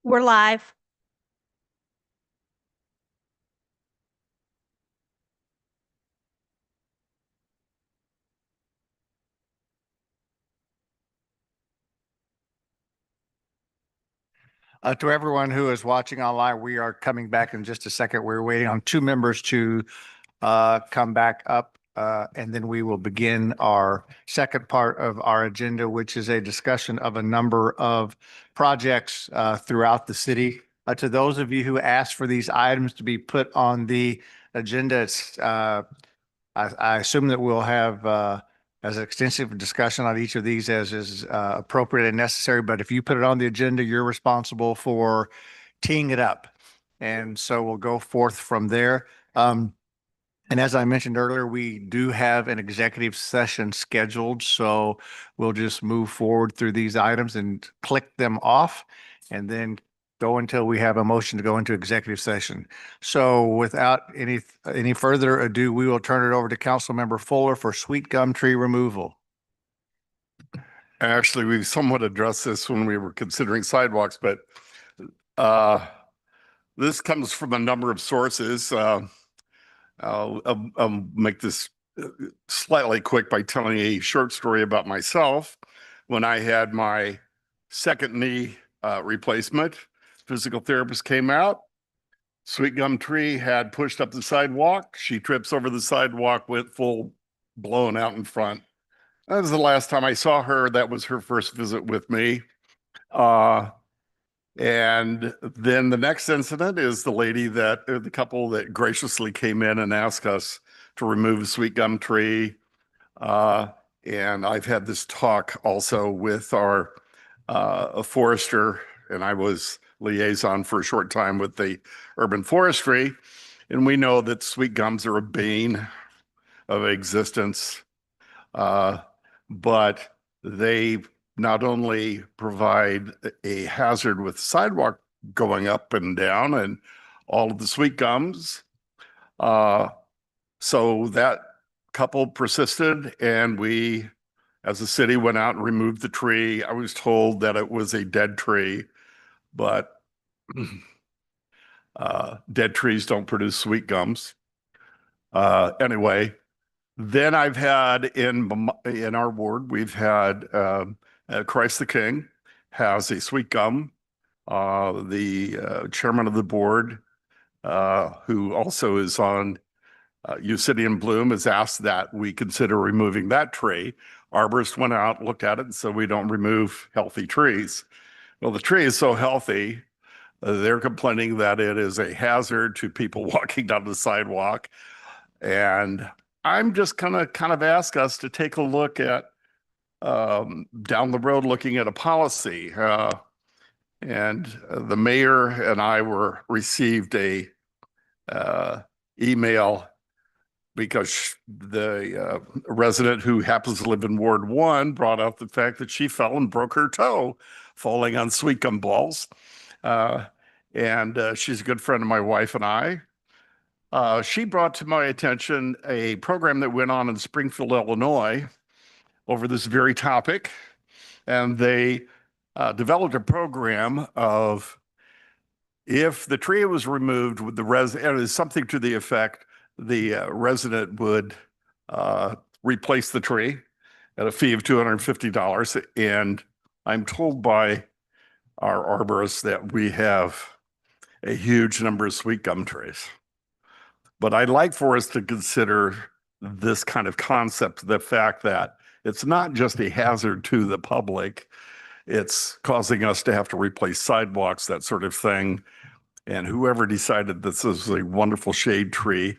We're live. To everyone who is watching online, we are coming back in just a second. We're waiting on two members to come back up, and then we will begin our second part of our agenda, which is a discussion of a number of projects throughout the city. To those of you who asked for these items to be put on the agenda, I assume that we'll have as extensive discussion on each of these as is appropriate and necessary. But if you put it on the agenda, you're responsible for teeing it up. And so we'll go forth from there. And as I mentioned earlier, we do have an executive session scheduled. So we'll just move forward through these items and click them off and then go until we have a motion to go into executive session. So without any further ado, we will turn it over to Councilmember Fuller for sweet gum tree removal. Actually, we somewhat addressed this when we were considering sidewalks, but this comes from a number of sources. I'll make this slightly quick by telling a short story about myself. When I had my second knee replacement, physical therapist came out. Sweet gum tree had pushed up the sidewalk. She trips over the sidewalk, went full blown out in front. That was the last time I saw her. That was her first visit with me. And then the next incident is the couple that graciously came in and asked us to remove a sweet gum tree. And I've had this talk also with our a forester, and I was liaison for a short time with the urban forestry. And we know that sweet gums are a bane of existence, but they not only provide a hazard with sidewalk going up and down and all of the sweet gums. So that couple persisted, and we, as a city, went out and removed the tree. I was told that it was a dead tree, but dead trees don't produce sweet gums. Anyway, then I've had in our ward, we've had Christ the King has a sweet gum. The chairman of the board, who also is on U City in Bloom, has asked that we consider removing that tree. Arborist went out, looked at it, and said we don't remove healthy trees. Well, the tree is so healthy, they're complaining that it is a hazard to people walking down the sidewalk. And I'm just gonna kind of ask us to take a look at down the road, looking at a policy. And the mayor and I received a email because the resident who happens to live in Ward 1 brought out the fact that she fell and broke her toe falling on sweet gum balls. And she's a good friend of my wife and I. She brought to my attention a program that went on in Springfield, Illinois over this very topic. And they developed a program of if the tree was removed with the resident, it is something to the effect the resident would replace the tree at a fee of $250. And I'm told by our arborist that we have a huge number of sweet gum trees. But I'd like for us to consider this kind of concept, the fact that it's not just a hazard to the public, it's causing us to have to replace sidewalks, that sort of thing. And whoever decided this is a wonderful shade tree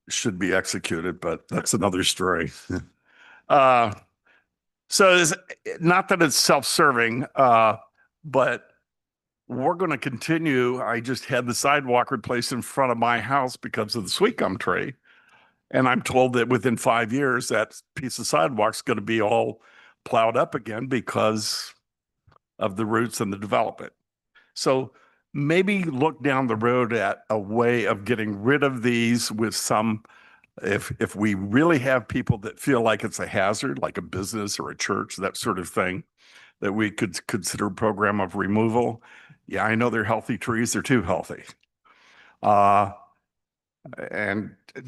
should be executed, but that's another story. So it's not that it's self-serving, but we're going to continue. I just had the sidewalk replaced in front of my house because of the sweet gum tree. And I'm told that within 5 years, that piece of sidewalk is going to be all plowed up again because of the roots and the development. So maybe look down the road at a way of getting rid of these with some, if we really have people that feel like it's a hazard, like a business or a church, that sort of thing, that we could consider a program of removal. Yeah, I know they're healthy trees. They're too healthy. And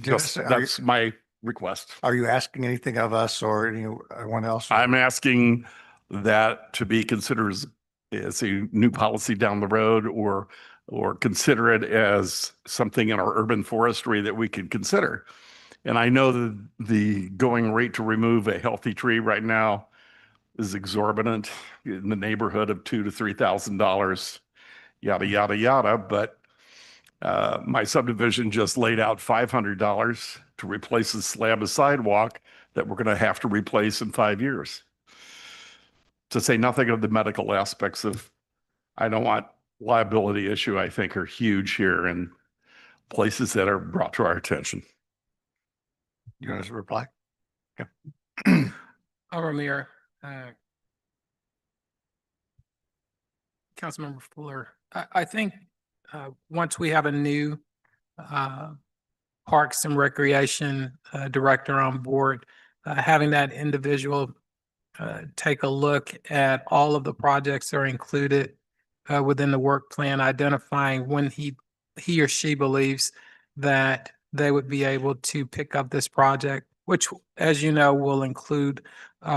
Dennis, that's my request. are you asking anything of us or anyone else? I'm asking that to be considered as a new policy down the road, or consider it as something in our urban forestry that we could consider. And I know that the going rate to remove a healthy tree right now is exorbitant, in the neighborhood of $2,000 to $3,000, yada, yada, yada. But my subdivision just laid out $500 to replace a slab of sidewalk that we're going to have to replace in 5 years. To say nothing of the medical aspects of, I don't want liability issue, I think are huge here in places that are brought to our attention. You want to reply? Mayor, Councilmember Fuller, I think once we have a new Parks and Recreation Director on board, having that individual take a look at all of the projects that are included within the work plan, identifying when he or she believes that they would be able to pick up this project, which, as you know, will include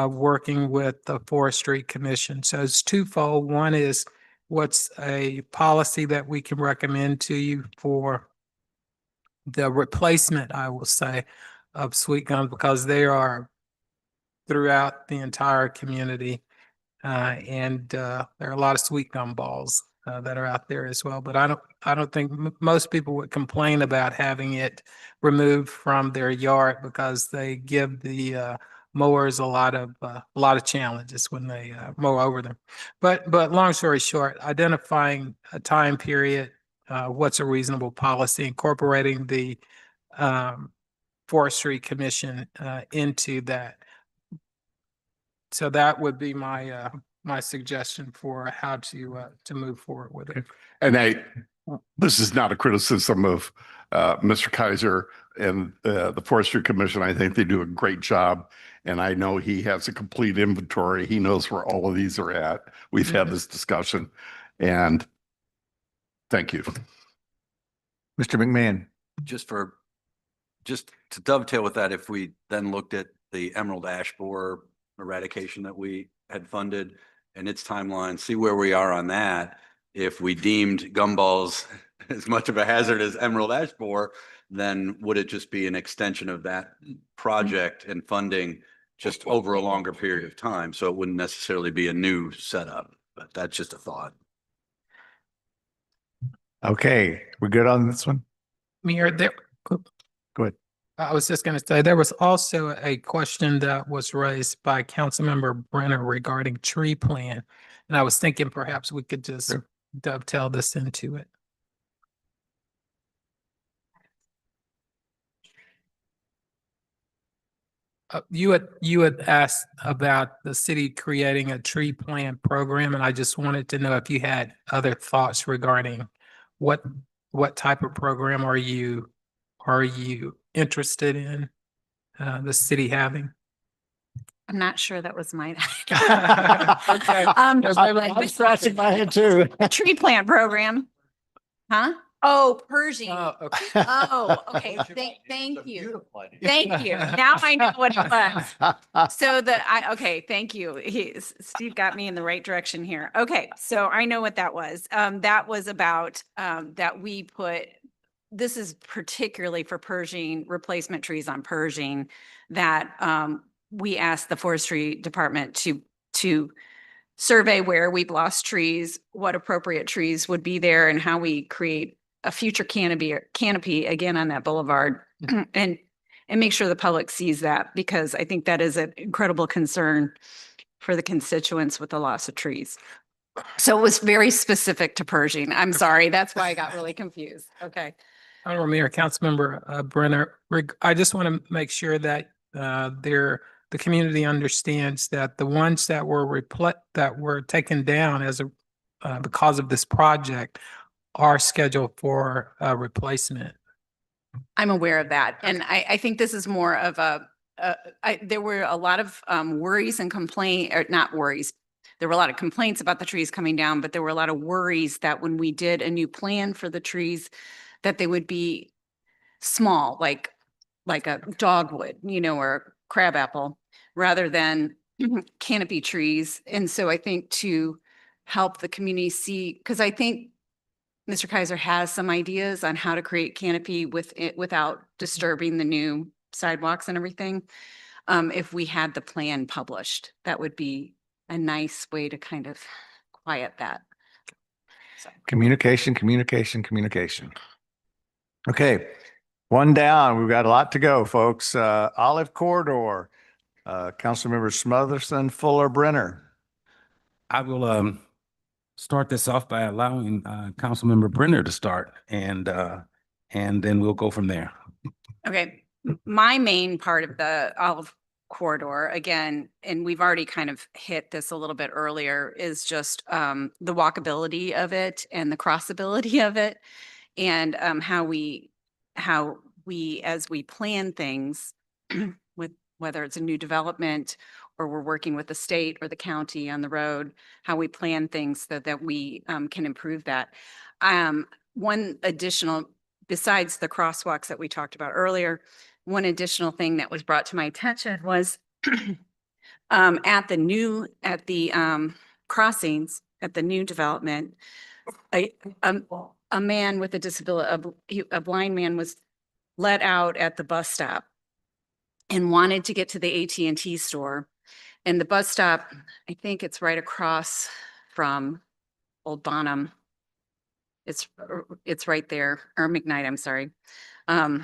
working with the Forestry Commission. So it's twofold. One is what's a policy that we can recommend to you for the replacement, I will say, of sweet gums, because they are throughout the entire community. And there are a lot of sweet gum balls that are out there as well. But I don't think most people would complain about having it removed from their yard, because they give the mowers a lot of challenges when they mow over them. But long story short, identifying a time period, what's a reasonable policy, incorporating the Forestry Commission into that. So that would be my my suggestion for how to move forward with it. And this is not a criticism of Mr. Kaiser and the Forestry Commission. I think they do a great job. And I know he has a complete inventory. He knows where all of these are at. We've had this discussion, and thank you. Mr. McMahon. Just to dovetail with that, if we then looked at the emerald ash borer eradication that we had funded and its timeline, see where we are on that. If we deemed gumballs as much of a hazard as emerald ash borer, then would it just be an extension of that project and funding just over a longer period of time? So it wouldn't necessarily be a new setup, but that's just a thought. Okay, we're good on this one? Mayor, Go ahead. I was just going to say, there was also a question that was raised by Councilmember Brenner regarding tree plan. And I was thinking perhaps we could just dovetail this into it. You had asked about the city creating a tree plan program, and I just wanted to know if you had other thoughts regarding what type of program are you interested in the city having? I'm not sure that was my. Okay. I'm scratching my head too. Tree plant program. Huh? Oh, Pershing. Oh, okay. Oh, okay. Thank you. Thank you. Now I know what it was. So okay, thank you. Steve got me in the right direction here. Okay, so I know what that was. That was about that we put, this is particularly for Pershing, replacement trees on Pershing, that we asked the forestry department to survey where we've lost trees, what appropriate trees would be there, and how we create a future canopy again on that boulevard, and make sure the public sees that, because I think that is an incredible concern for the constituents with the loss of trees. So it was very specific to Pershing. I'm sorry. That's why I got really confused. Okay. Honorable Mayor, Councilmember Brenner, I just want to make sure that the community understands that the ones that were taken down as because of this project are scheduled for replacement. I'm aware of that. And I think this is more of there were a lot of worries and not worries. there were a lot of complaints about the trees coming down, but there were a lot of worries that when we did a new plan for the trees, that they would be small, like a dogwood, or a crabapple, rather than canopy trees. And so I think to help the community see, because I think Mr. Kaiser has some ideas on how to create canopy with it without disturbing the new sidewalks and everything. If we had the plan published, that would be a nice way to kind of quiet that. So. Communication, communication, communication. Okay, one down. We've got a lot to go, folks. Olive Corridor, Councilmember Smotherson, Fuller, Brenner. I will start this off by allowing Councilmember Brenner to start, and then we'll go from there. Okay, my main part of the Olive Corridor, again, and we've already kind of hit this a little bit earlier, is just the walkability of it and the crossability of it, and how we, as we plan things with whether it's a new development or we're working with the state or the county on the road, how we plan things so that we can improve that. One additional, besides the crosswalks that we talked about earlier, one additional thing that was brought to my attention was at the crossings, at the new development, a man with a disability, a blind man, was let out at the bus stop and wanted to get to the AT&T store. And the bus stop, I think it's right across from Old Bonham. It's right there, or McKnight, I'm sorry. Yeah,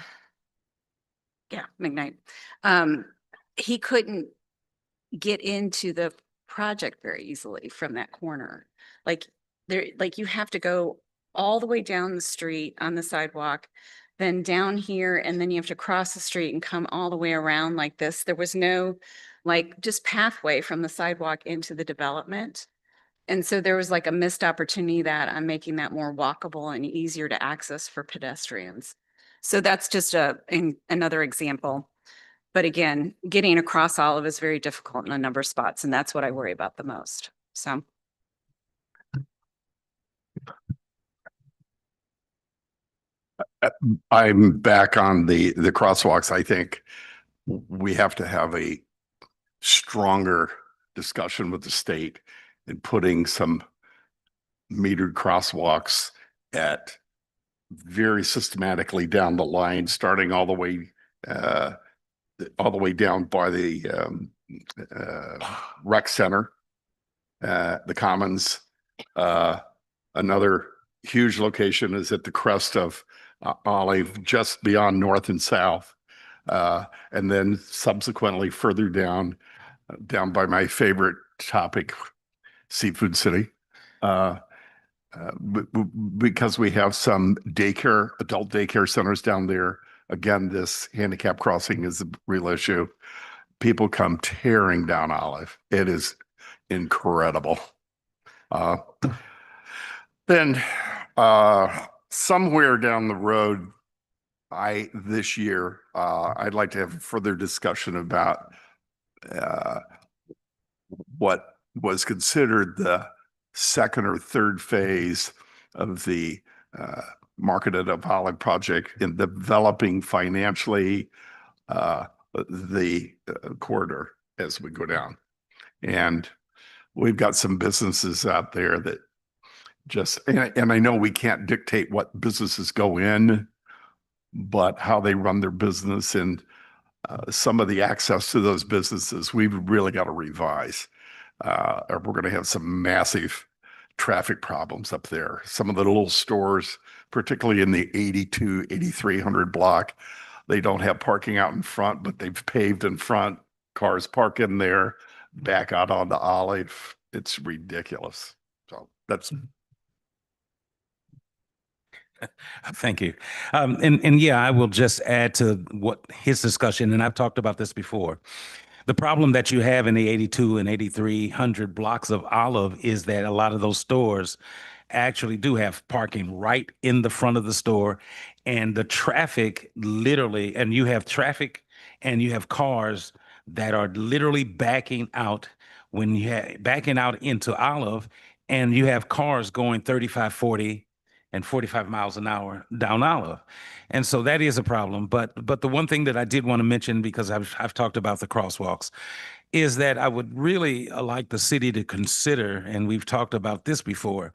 McKnight. He couldn't get into the project very easily from that corner. Like you have to go all the way down the street on the sidewalk, then down here, and then you have to cross the street and come all the way around like this. There was no just pathway from the sidewalk into the development. And so there was like a missed opportunity that I'm making that more walkable and easier to access for pedestrians. So that's just another example. But again, getting across Olive is very difficult in a number of spots, and that's what I worry about the most. So. I'm back on the crosswalks. I think we have to have a stronger discussion with the state and putting some metered crosswalks at very systematically down the line, starting all the way down by the rec center, the Commons. Another huge location is at the crest of Olive, just beyond North and South, and then subsequently further down by my favorite topic, Seafood City, because we have some adult daycare centers down there. Again, this handicap crossing is a real issue. People come tearing down Olive. It is incredible. Then somewhere down the road, this year, I'd like to have a further discussion about what was considered the second or third phase of the Marketed of Olive project in developing financially the corridor as we go down. And we've got some businesses out there that and I know we can't dictate what businesses go in, but how they run their business and some of the access to those businesses, we've really got to revise. Or we're going to have some massive traffic problems up there. Some of the little stores, particularly in the 8300 block, they don't have parking out in front, but they've paved in front. Cars park in there, back out onto Olive. It's ridiculous. So that's. Thank you. And yeah, I will just add to what his discussion, and I've talked about this before. The problem that you have in the 82 and 8300 blocks of Olive is that a lot of those stores actually do have parking right in the front of the store, and the traffic literally, and you have traffic and you have cars that are literally backing out when you have backing out into Olive and you have cars going 35, 40 and 45 miles an hour down Olive. And so that is a problem. But the one thing that I did want to mention, because I've talked about the crosswalks, is that I would really like the city to consider, and we've talked about this before,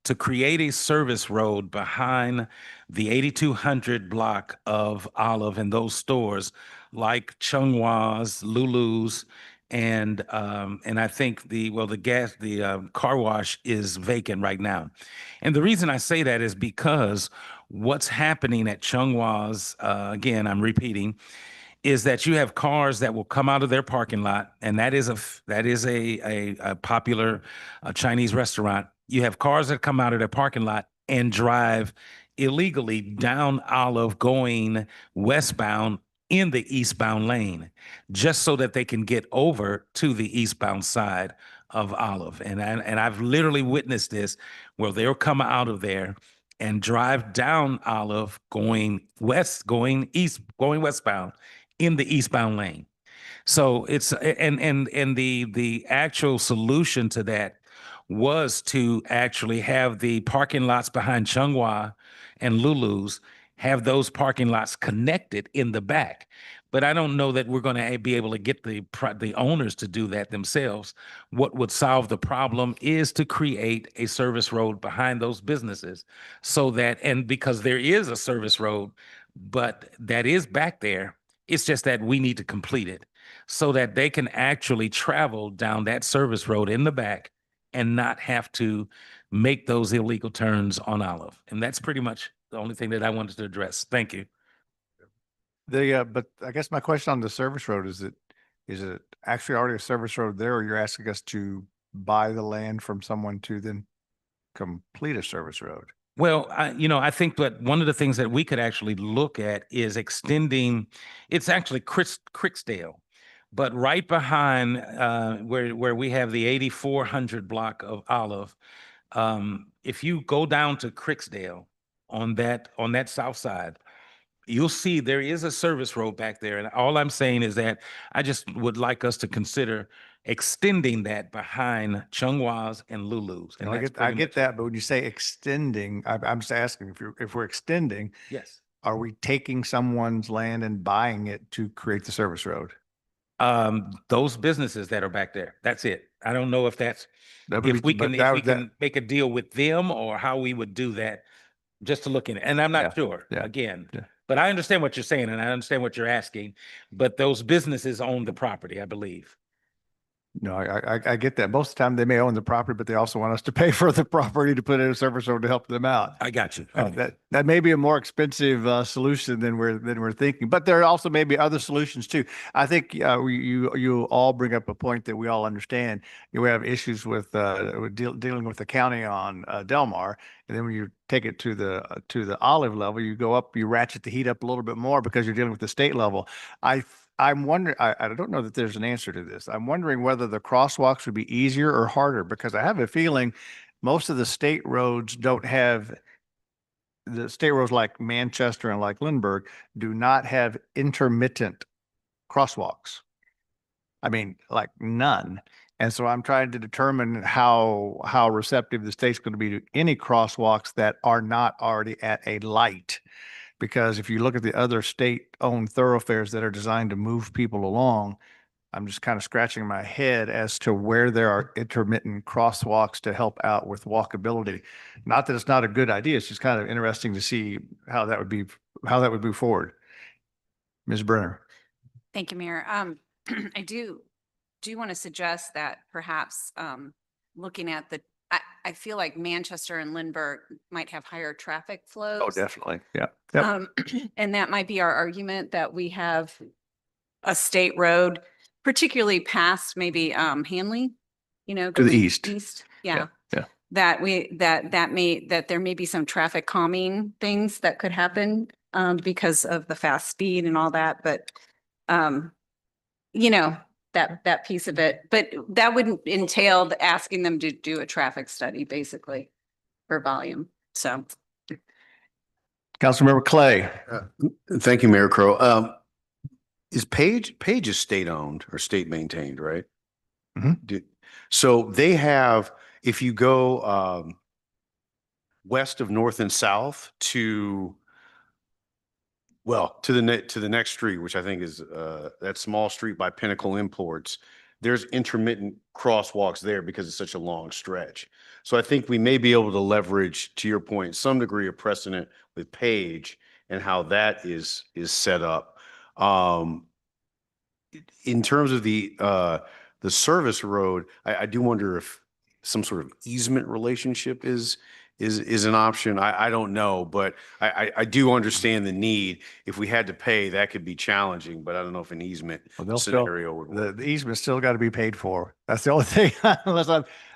to create a service road behind the 8200 block of Olive and those stores like Chung Wa's, Lulu's, and I think the car wash is vacant right now. And the reason I say that is because what's happening at Chung Wa's, again, I'm repeating, is that you have cars that will come out of their parking lot, and that is a popular Chinese restaurant. You have cars that come out of their parking lot and drive illegally down Olive going westbound in the eastbound lane, just so that they can get over to the eastbound side of Olive. And I've literally witnessed this, where they'll come out of there and drive down Olive going westbound in the eastbound lane. So it's and the actual solution to that was to actually have the parking lots behind Chung Wa and Lulu's, have those parking lots connected in the back. But I don't know that we're going to be able to get the owners to do that themselves. What would solve the problem is to create a service road behind those businesses, so that, and because there is a service road, but that is back there, it's just that we need to complete it so that they can actually travel down that service road in the back and not have to make those illegal turns on Olive. And that's pretty much the only thing that I wanted to address. Thank you. But I guess my question on the service road is it actually already a service road there, or you're asking us to buy the land from someone to then complete a service road? Well, I think that one of the things that we could actually look at is extending, it's actually Cricksdale, but right behind where we have the 8400 block of Olive, if you go down to Cricksdale on that south side, you'll see there is a service road back there. And all I'm saying is that I just would like us to consider extending that behind Chung Wa's and Lulu's. And I that's get pretty much- that, but when you say extending, I'm just asking if we're extending, Yes. are we taking someone's land and buying it to create the service road? Those businesses that are back there, that's it. I don't know if that's, That would if we be- can, but if that- we that- can make a deal with them or how we would do that, just to look in it. And I'm not Yeah, sure, yeah, again, yeah. but I understand what you're saying and I understand what you're asking, but those businesses own the property, I believe. No, I get that. Most of the time they may own the property, but they also want us to pay for the property to put in a service road to help them out. I got you. That may be a more expensive solution than we're thinking, but there also may be other solutions too. I think you all bring up a point that we all understand. We have issues with dealing with the county on Del Mar, and then when you take it to the Olive level, you go up, you ratchet the heat up a little bit more because you're dealing with the state level. I'm wondering, I don't know that there's an answer to this. I'm wondering whether the crosswalks would be easier or harder, because I have a feeling most of the state roads don't have, the state roads like Manchester and like Lindbergh do not have intermittent crosswalks. I mean, like none. And so I'm trying to determine how receptive the state's going to be to any crosswalks that are not already at a light. Because if you look at the other state-owned thoroughfares that are designed to move people along, I'm just kind of scratching my head as to where there are intermittent crosswalks to help out with walkability. Not that it's not a good idea, it's just kind of interesting to see how that would move forward. Ms. Brenner. Thank you, Mayor. I do want to suggest that perhaps looking at I feel like Manchester and Lindbergh might have higher traffic flows. Oh, definitely. Yeah. Yep. And that might be our argument, that we have a state road, particularly past maybe Hanley, To the going east. East, yeah. yeah. That there may be some traffic calming things that could happen because of the fast speed and all that, but that piece of it, but that wouldn't entail asking them to do a traffic study basically for volume. So Councilmember Clay. Thank you, Mayor Crowe. Is Page is state owned or state maintained, right? So they have, if you go west of North and South to, well, to the next street, which I think is that small street by Pinnacle Imports, there's intermittent crosswalks there because it's such a long stretch. So I think we may be able to leverage, to your point, some degree of precedent with Page and how that is set up. In terms of the service road, I do wonder if some sort of easement relationship is an option. I don't know, but I do understand the need. If we had to pay, that could be challenging, but I don't know if an easement Well, they'll still, scenario would work. the easement's still got to be paid for. That's the only thing, unless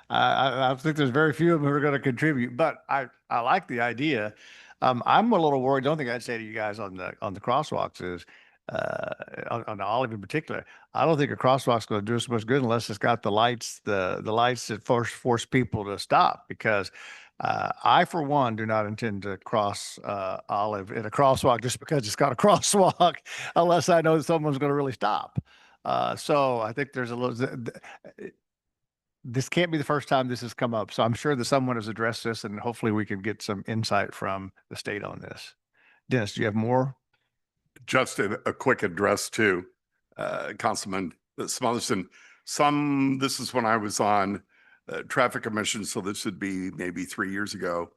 I think there's very few of them who are going to contribute, but I like the idea. I'm a little worried. The only thing I'd say to you guys on the crosswalks is, on the Olive in particular, I don't think a crosswalk's going to do us much good unless it's got the lights that force people to stop, because I, for one, do not intend to cross Olive in a crosswalk just because it's got a crosswalk, unless I know that someone's going to really stop. So I think there's a little. This can't be the first time this has come up, so I'm sure that someone has addressed this, and hopefully we can get some insight from the state on this. Dennis, do you have more? Just a quick address to Councilman Smotherson. This is when I was on Traffic Commission, so this would be maybe 3 years ago.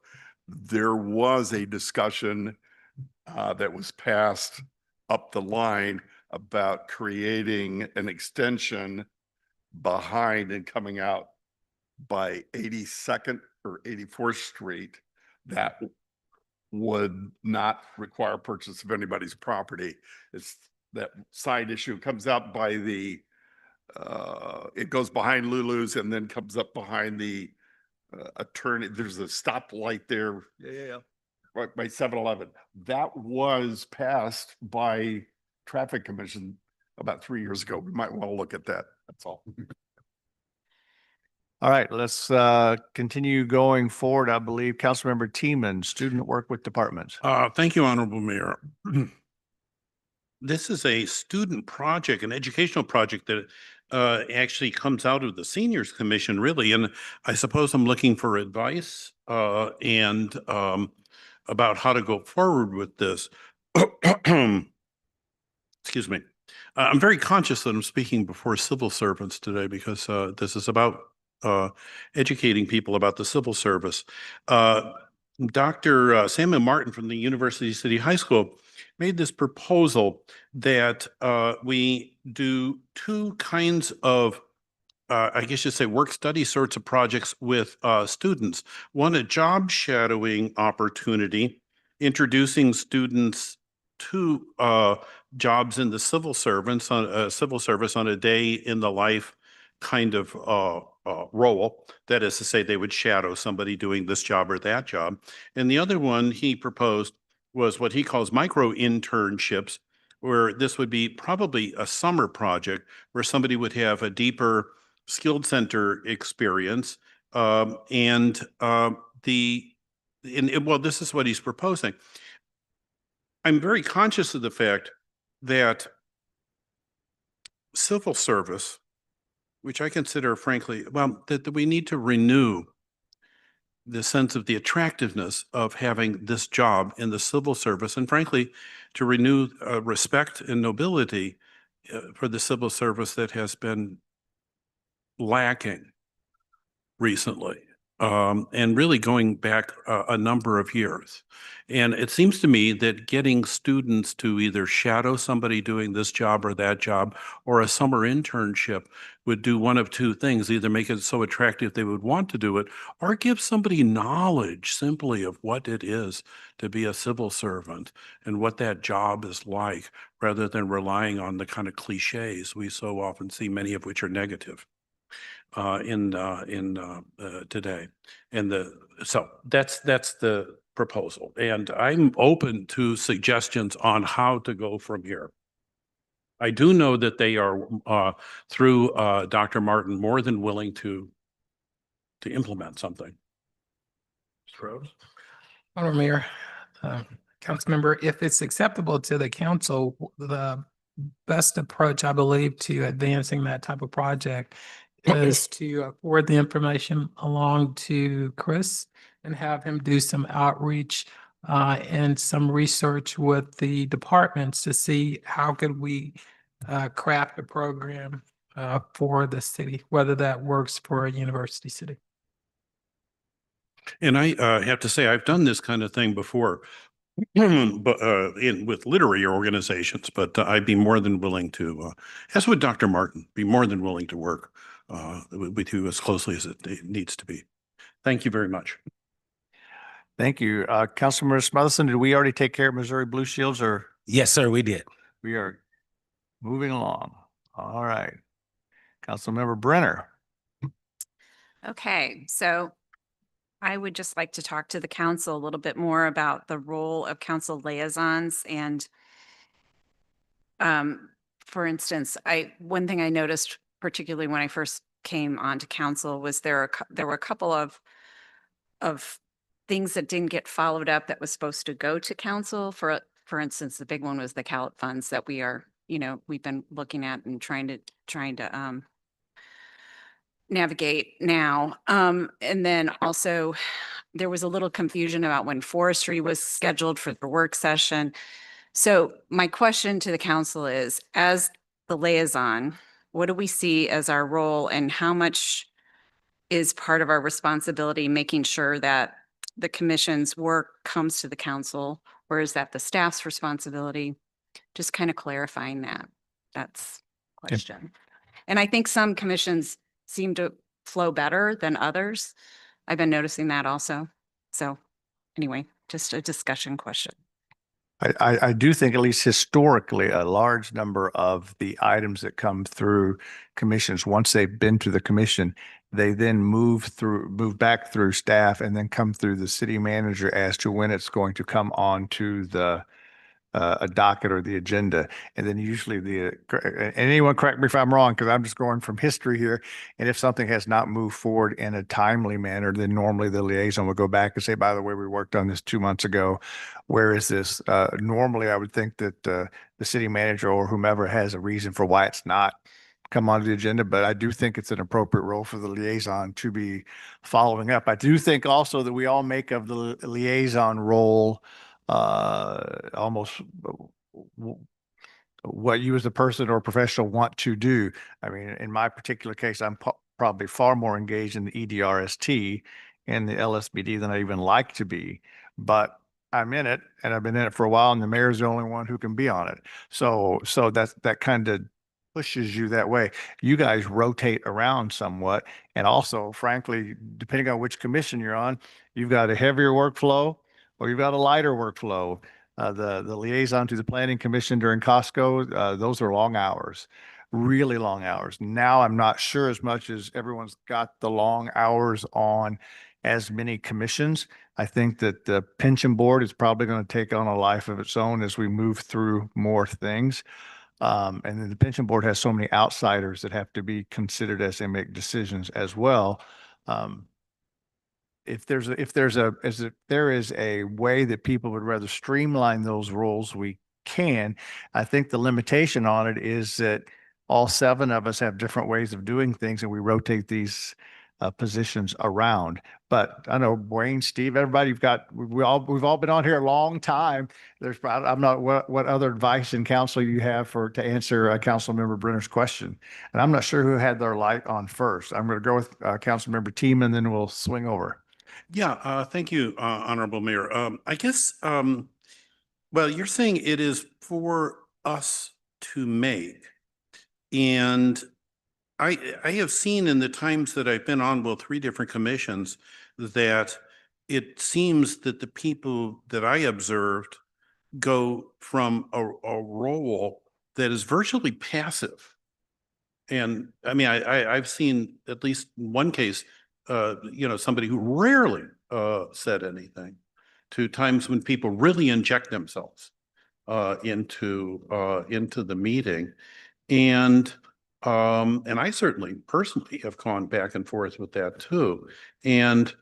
There was a discussion that was passed up the line about creating an extension behind and coming out by 82nd or 84th Street that would not require purchase of anybody's property. It's that side issue comes out by the it goes behind Lulu's and then comes up behind the attorney. There's a stoplight there. Yeah. Right by 7-Eleven. That was passed by Traffic Commission about 3 years ago. We might want to look at that. That's all. All right, let's continue going forward. I believe Councilmember Teeman, student work with departments. Thank you, Honorable Mayor. This is a student project, an educational project that actually comes out of the Seniors Commission, really. And I suppose I'm looking for advice and about how to go forward with this. Excuse me. I'm very conscious that I'm speaking before civil servants today because this is about educating people about the civil service. Dr. Samuel Martin from the University City High School made this proposal that we do two kinds of, I guess you'd say, work study sorts of projects with students. One, a job shadowing opportunity, introducing students to jobs in the civil service on a day in the life kind of role. That is to say, they would shadow somebody doing this job or that job. And the other one he proposed was what he calls micro internships, where this would be probably a summer project where somebody would have a deeper skilled center experience. Well, this is what he's proposing. I'm very conscious of the fact that civil service, which I consider, frankly, well, that we need to renew the sense of the attractiveness of having this job in the civil service, and frankly, to renew respect and nobility for the civil service that has been lacking recently, and really going back a number of years. And it seems to me that getting students to either shadow somebody doing this job or that job, or a summer internship, would do one of two things: either make it so attractive they would want to do it, or give somebody knowledge simply of what it is to be a civil servant and what that job is like, rather than relying on the kind of cliches we so often see, many of which are negative today. So that's the proposal, and I'm open to suggestions on how to go from here. I do know that they are through Dr. Martin more than willing to implement something. Honorable Mayor, Councilmember, if it's acceptable to the council, the best approach, I believe, to advancing that type of project is to forward the information along to Chris and have him do some outreach and some research with the departments to see how could we craft a program for the city, whether that works for a university city. And I have to say, I've done this kind of thing before, but with literary organizations, but I'd be more than willing to, as would Dr. Martin, be more than willing to work with you as closely as it needs to be. Thank you very much. Thank you. Councilmember Smotherson, did we already take care of Missouri Blue Shields, or Yes, sir, we did. we are moving along? All right. Councilmember Brenner. Okay, so I would just like to talk to the council a little bit more about the role of council liaisons and for instance, one thing I noticed particularly when I first came onto council was there were a couple of things that didn't get followed up that was supposed to go to council. For instance, the big one was the CALIP funds that we've been looking at and trying to navigate now. And then also there was a little confusion about when forestry was scheduled for the work session. So my question to the council is, as the liaison, what do we see as our role, and how much is part of our responsibility making sure that the commission's work comes to the council, or is that the staff's responsibility? Just kind of clarifying that. That's the question. And I think some commissions seem to flow better than others. I've been noticing that also. So anyway, just a discussion question. I do think, at least historically, a large number of the items that come through commissions, once they've been to the commission, they then move back through staff and then come through the city manager as to when it's going to come on to the a docket or the agenda. And then usually and anyone correct me if I'm wrong, because I'm just going from history here. And if something has not moved forward in a timely manner, then normally the liaison will go back and say, by the way, we worked on this 2 months ago. Where is this? Normally, I would think that the city manager or whomever has a reason for why it's not come onto the agenda, but I do think it's an appropriate role for the liaison to be following up. I do think also that we all make of the liaison role almost what you as a person or professional want to do. I mean, in my particular case, I'm probably far more engaged in the EDRST and the LSBD than I even like to be, but I'm in it, and I've been in it for a while, and the mayor's the only one who can be on it. So that kind of pushes you that way. You guys rotate around somewhat, and also, frankly, depending on which commission you're on, you've got a heavier workflow or you've got a lighter workflow. The liaison to the planning commission during Costco, those are long hours, really long hours. Now I'm not sure as much as everyone's got the long hours on as many commissions. I think that the pension board is probably going to take on a life of its own as we move through more things. And then the pension board has so many outsiders that have to be considered as they make decisions as well. If there is a way that people would rather streamline those roles, we can. I think the limitation on it is that all 7 of us have different ways of doing things, and we rotate these positions around. But I know Wayne, Steve, everybody, we've all been on here a long time. I'm not what other advice and counsel you have to answer Councilmember Brenner's question. And I'm not sure who had their light on first. I'm going to go with Councilmember Teeman, then we'll swing over. Yeah, thank you, Honorable Mayor. I guess, well, you're saying it is for us to make. And I have seen in the times that I've been on, 3 different commissions, that it seems that the people that I observed go from a role that is virtually passive. And I mean, I've seen at least one case, somebody who rarely said anything, to times when people really inject themselves into the meeting. And I certainly personally have gone back and forth with that too. And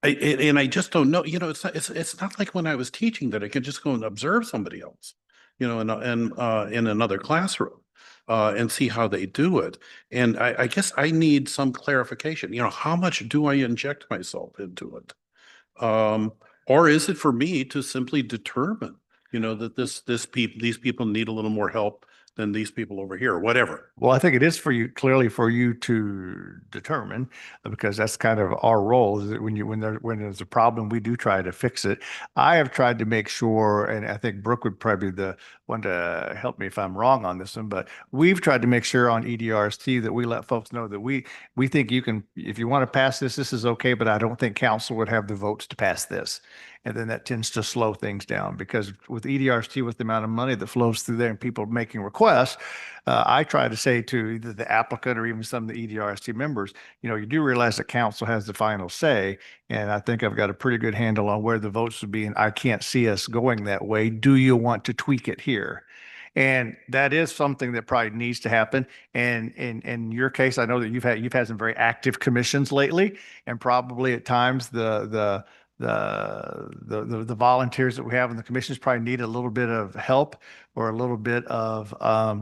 I just don't know, it's not like when I was teaching that I could just go and observe somebody else, in another classroom. and see how they do it. And I guess I need some clarification, how much do I inject myself into it? Or is it for me to simply determine, that these people need a little more help than these people over here, whatever. Well, I think it is for you, clearly for you to determine, because that's kind of our role, is that when there's a problem, we do try to fix it. I have tried to make sure, and I think Brooke would probably be the one to help me if I'm wrong on this one, but we've tried to make sure on EDRST that we let folks know that we think you can, if you want to pass this, this is okay, but I don't think council would have the votes to pass this. And then that tends to slow things down, because with EDRST, with the amount of money that flows through there and people making requests, I try to say to either the applicant or even some of the EDRST members, you do realize that council has the final say. And I think I've got a pretty good handle on where the votes would be, and I can't see us going that way. Do you want to tweak it here? And that is something that probably needs to happen. And in your case, I know that you've had some very active commissions lately, and probably at times the volunteers that we have in the commissions probably need a little bit of help or a little bit of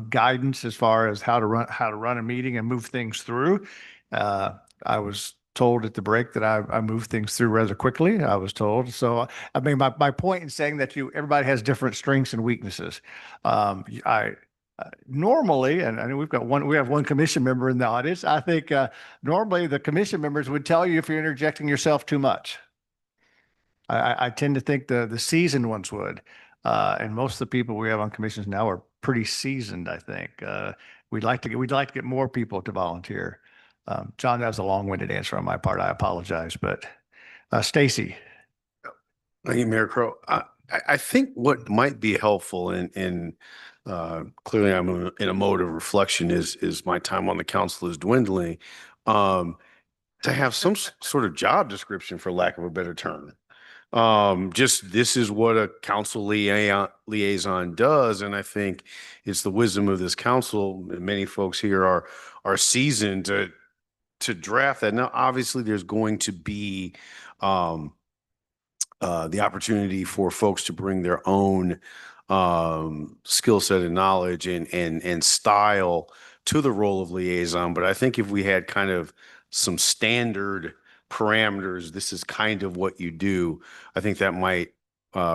guidance as far as how to run a meeting and move things through. I was told at the break that I moved things through rather quickly. I was told. So, I mean, my point in saying that everybody has different strengths and weaknesses. Normally, and I know we have one commission member in the audience. I think normally the commission members would tell you if you're interjecting yourself too much. I tend to think the seasoned ones would, and most of the people we have on commissions now are pretty seasoned. I think we'd like to get more people to volunteer. John, that was a long-winded answer on my part. I apologize, but Stacy. Thank you, Mayor Crowe. I think what might be helpful in clearly I'm in a mode of reflection is my time on the council is dwindling. To have some sort of job description, for lack of a better term. Just this is what a council liaison does. And I think it's the wisdom of this council. And many folks here are seasoned to draft that. Now, obviously there's going to be, the opportunity for folks to bring their own, skill set and knowledge and style to the role of liaison. But I think if we had kind of some standard parameters, this is kind of what you do, I think that might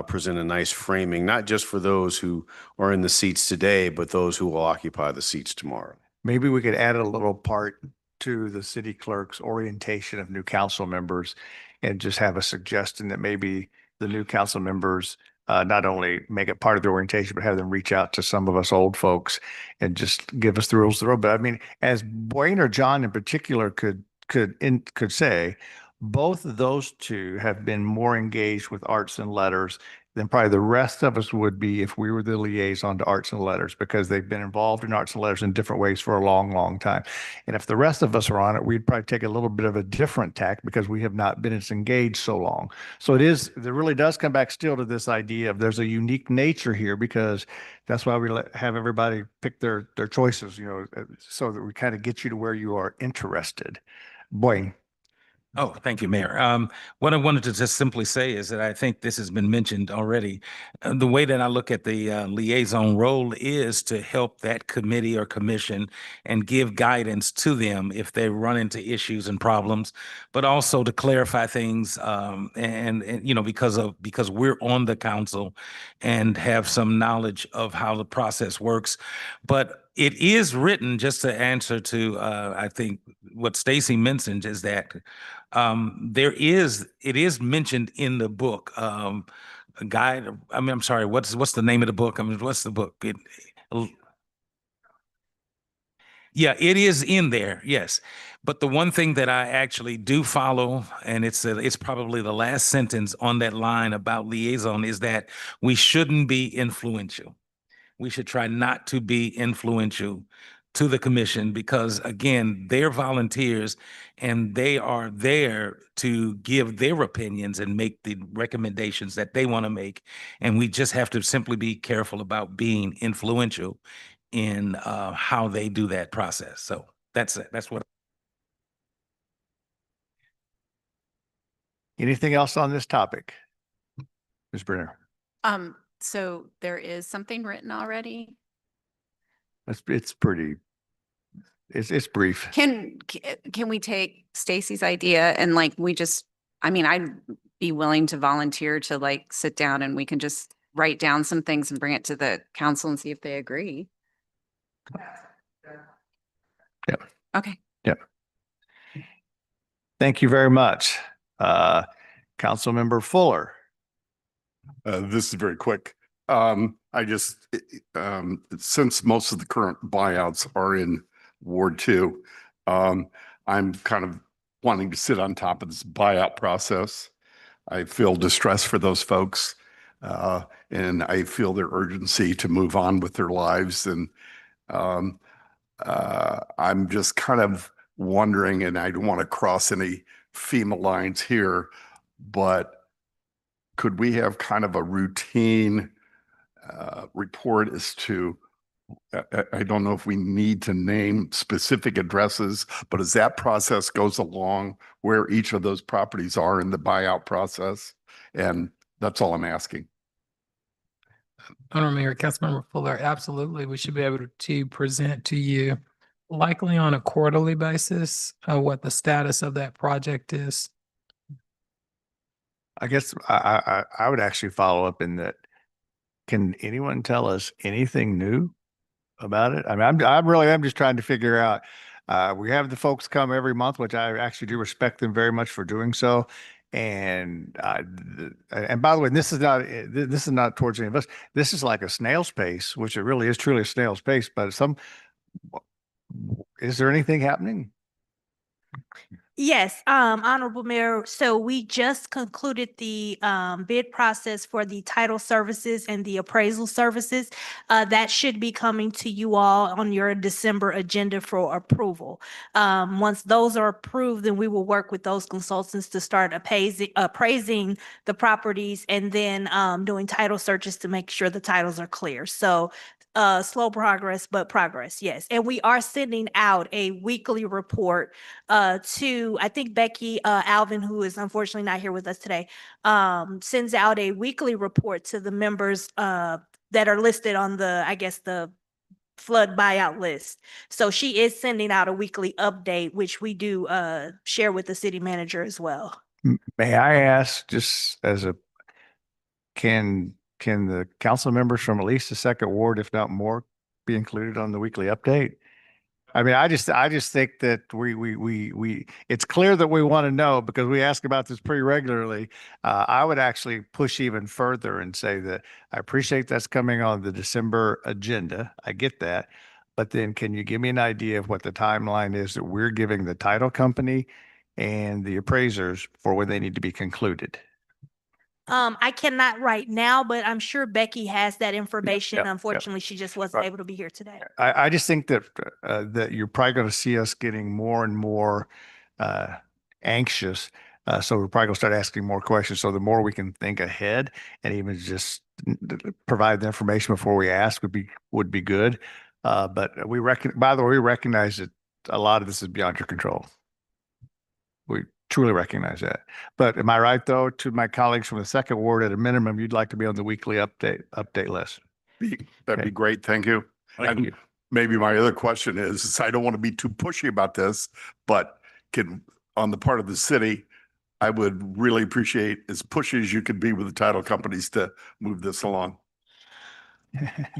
present a nice framing, not just for those who are in the seats today, but those who will occupy the seats tomorrow. Maybe we could add a little part to the city clerk's orientation of new council members and just have a suggestion that maybe the new council members not only make it part of the orientation, but have them reach out to some of us old folks and just give us the rules of the road. But I mean, as Wayne or John in particular could say, both of those two have been more engaged with arts and letters than probably the rest of us would be if we were the liaison to arts and letters, because they've been involved in arts and letters in different ways for a long, long time. And if the rest of us are on it, we'd probably take a little bit of a different tack because we have not been as engaged so long. So there really does come back still to this idea of there's a unique nature here, because that's why we have everybody pick their choices, so that we kind of get you to where you are interested. Boy. Oh, thank you, Mayor. What I wanted to just simply say is that I think this has been mentioned already. The way that I look at the liaison role is to help that committee or commission and give guidance to them if they run into issues and problems, but also to clarify things. Because we're on the council and have some knowledge of how the process works. But it is written, just to answer to I think what Stacy mentioned, is that it is mentioned in the book, a guide. I mean, I'm sorry, what's the name of the book? I mean, what's the book? Yeah, it is in there. Yes. But the one thing that I actually do follow, and it's probably the last sentence on that line about liaison, is that we shouldn't be influential. We should try not to be influential to the commission, because again, they're volunteers and they are there to give their opinions and make the recommendations that they want to make. And we just have to simply be careful about being influential in how they do that process. So that's it. That's what. Anything else on this topic? Ms. Brenner. So there is something written already. It's pretty, it's brief. Can we take Stacy's idea and like, I mean, I'd be willing to volunteer to like sit down and we can just write down some things and bring it to the council and see if they agree. Yep. Okay. Thank you very much. Councilmember Fuller. This is very quick. I just, since most of the current buyouts are in Ward 2, I'm kind of wanting to sit on top of this buyout process. I feel distress for those folks, and I feel their urgency to move on with their lives. And I'm just kind of wondering, and I don't want to cross any FEMA lines here, but could we have kind of a routine report as to, I don't know if we need to name specific addresses, but as that process goes along, where each of those properties are in the buyout process? And that's all I'm asking. Honorable Mayor, Councilmember Fuller, absolutely. We should be able to present to you, likely on a quarterly basis, what the status of that project is. I guess I would actually follow up in that. Can anyone tell us anything new about it? I mean, I'm just trying to figure out. We have the folks come every month, which I actually do respect them very much for doing so. And by the way, this is not towards any of us. This is like a snail's pace, which it really is truly a snail's pace. But is there anything happening? Yes, Honorable Mayor. So we just concluded the bid process for the title services and the appraisal services. That should be coming to you all on your December agenda for approval. Once those are approved, then we will work with those consultants to start appraising the properties and then doing title searches to make sure the titles are clear. So slow progress, but progress, yes. And we are sending out a weekly report to, I think Becky Alvin, who is unfortunately not here with us today, sends out a weekly report to the members that are listed on the flood buyout list. So she is sending out a weekly update, which we do share with the city manager as well. May I ask, just as can the council members from at least the second ward, if not more, be included on the weekly update? I mean, I just think that it's clear that we want to know because we ask about this pretty regularly. I would actually push even further and say that I appreciate that's coming on the December agenda. I get that. But then can you give me an idea of what the timeline is that we're giving the title company and the appraisers for when they need to be concluded? I cannot right now, but I'm sure Becky has that information. Yep. Unfortunately, she just wasn't able to be here today. I just think that that you're probably going to see us getting more and more anxious. So we're probably going to start asking more questions. So the more we can think ahead and even just provide the information before we ask would be good. But by the way, we recognize that a lot of this is beyond your control. We truly recognize that. But am I right, though, to my colleagues from the second ward, at a minimum, you'd like to be on the weekly update list? That'd be great. Thank you. Thank you. Maybe my other question is I don't want to be too pushy about this, but on the part of the city, I would really appreciate as pushy as you could be with the title companies to move this along.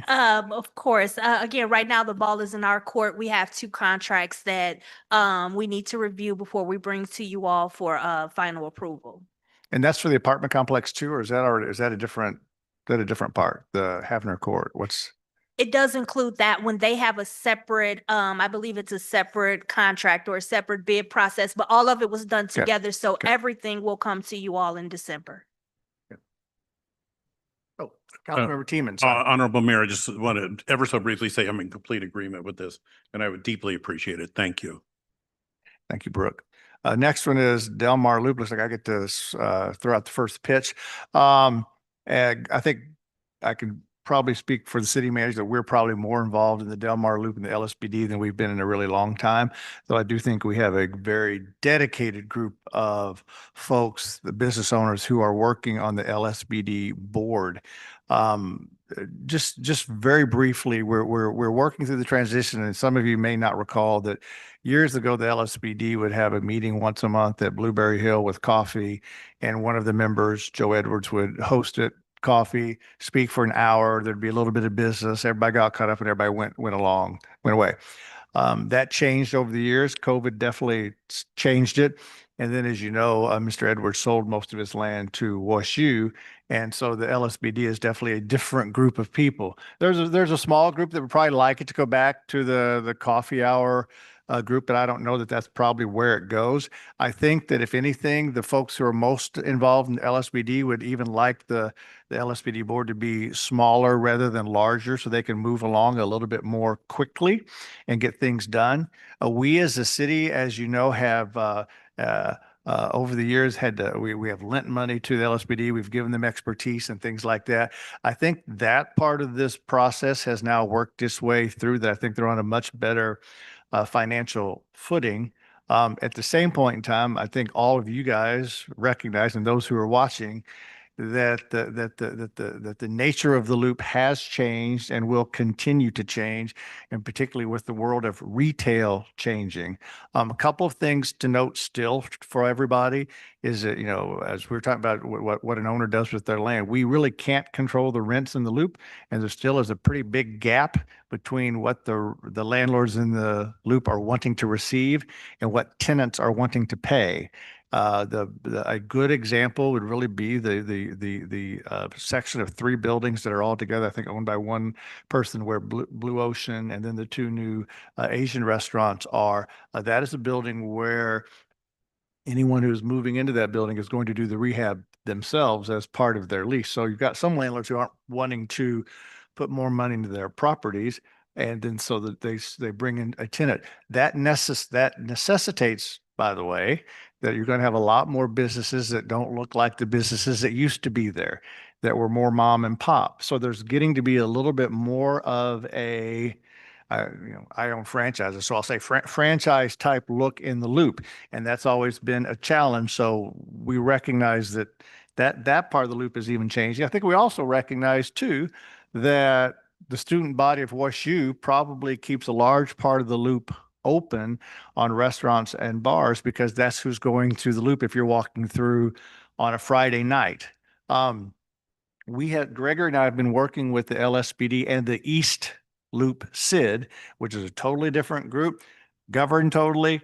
Of course. Again, right now the ball is in our court. We have 2 contracts that we need to review before we bring to you all for final approval. And that's for the apartment complex too, or is that a different part? The Havner Court. It does include that when they have a separate, I believe it's a separate contract or a separate bid process, but all of it was done together. So everything will come to you all in December. Oh, Councilmember Teeman. Honorable Mayor, I just want to ever so briefly say I'm in complete agreement with this, and I would deeply appreciate it. Thank you. Thank you, Brooke. Next one is Delmar Loop. Looks like I get to throw out the first pitch. And I think I can probably speak for the city manager that we're probably more involved in the Delmar Loop and the LSBD than we've been in a really long time. So I do think we have a very dedicated group of folks, the business owners who are working on the LSBD board. just very briefly, we're working through the transition, and some of you may not recall that years ago, the LSPD would have a meeting once a month at Blueberry Hill with coffee, and one of the members, Joe Edwards, would host it, coffee, speak for an hour. There'd be a little bit of business. Everybody got caught up, and everybody went away. That changed over the years. COVID definitely changed it. And then, as you know, Mr. Edwards sold most of his land to WashU. And so the LSBD is definitely a different group of people. There's a small group that would probably like it to go back to the coffee hour group, but I don't know that that's probably where it goes. I think that if anything, the folks who are most involved in LSBD would even like the LSBD board to be smaller rather than larger, so they can move along a little bit more quickly and get things done. We as a city, as you know, have over the years we have lent money to the LSBD. We've given them expertise and things like that. I think that part of this process has now worked its way through, that I think they're on a much better financial footing. At the same point in time, I think all of you guys recognize, and those who are watching, that the nature of the loop has changed and will continue to change, and particularly with the world of retail changing. A couple of things to note still for everybody is that, as we were talking about what an owner does with their land, we really can't control the rents in the loop, and there still is a pretty big gap between what the landlords in the loop are wanting to receive and what tenants are wanting to pay. A good example would really be the section of 3 buildings that are all together, I think owned by one person, where Blue Ocean and then the 2 new Asian restaurants are. That is a building where anyone who's moving into that building is going to do the rehab themselves as part of their lease. So you've got some landlords who aren't wanting to put more money into their properties, and then so that they bring in a tenant. That necessitates, by the way, that you're going to have a lot more businesses that don't look like the businesses that used to be there, that were more mom and pop. So there's getting to be a little bit more of a, I own franchises, so I'll say franchise type look in the loop. And that's always been a challenge. So we recognize that part of the loop is even changing. I think we also recognize too, that the student body of WashU probably keeps a large part of the loop open on restaurants and bars, because that's who's going through the loop if you're walking through on a Friday night. Gregory and I have been working with the LSPD and the East Loop SID, which is a totally different group, governed totally